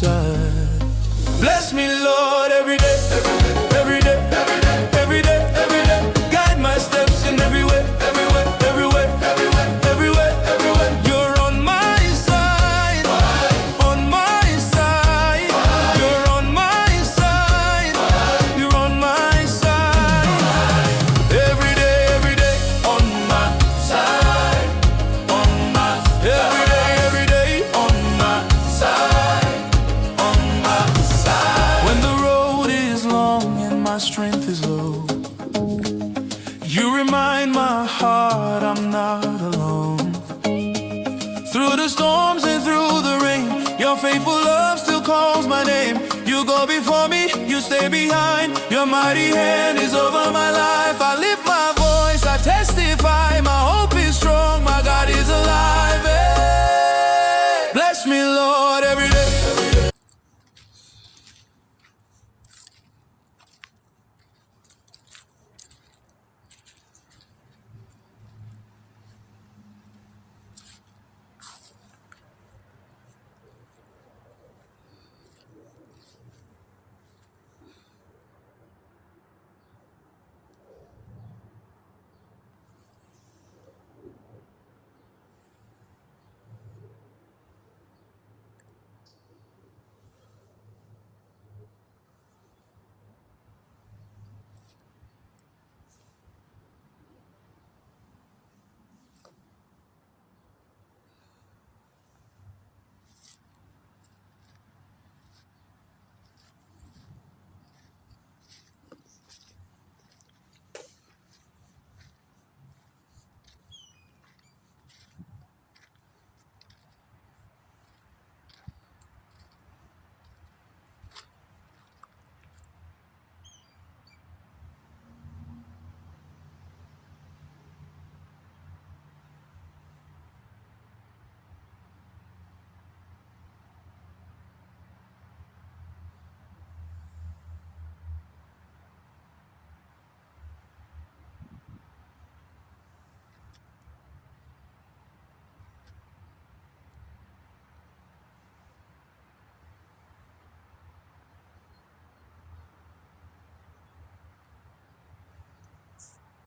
side. Bless me, Lord, every day, every day, every day, every day, every day. Guide my steps in every way, everywhere, everywhere, everywhere, everywhere, everywhere. You're on my side, on my side. You're on my side, you're on my side. Every day, on my side, on my. Every day, on my side, on my side. When the road is long and my strength is low, you remind my heart I'm not alone. Through the storms and through the rain, your faithful love still calls my name. You go before me, you stay behind. Your mighty hand is over my life. I live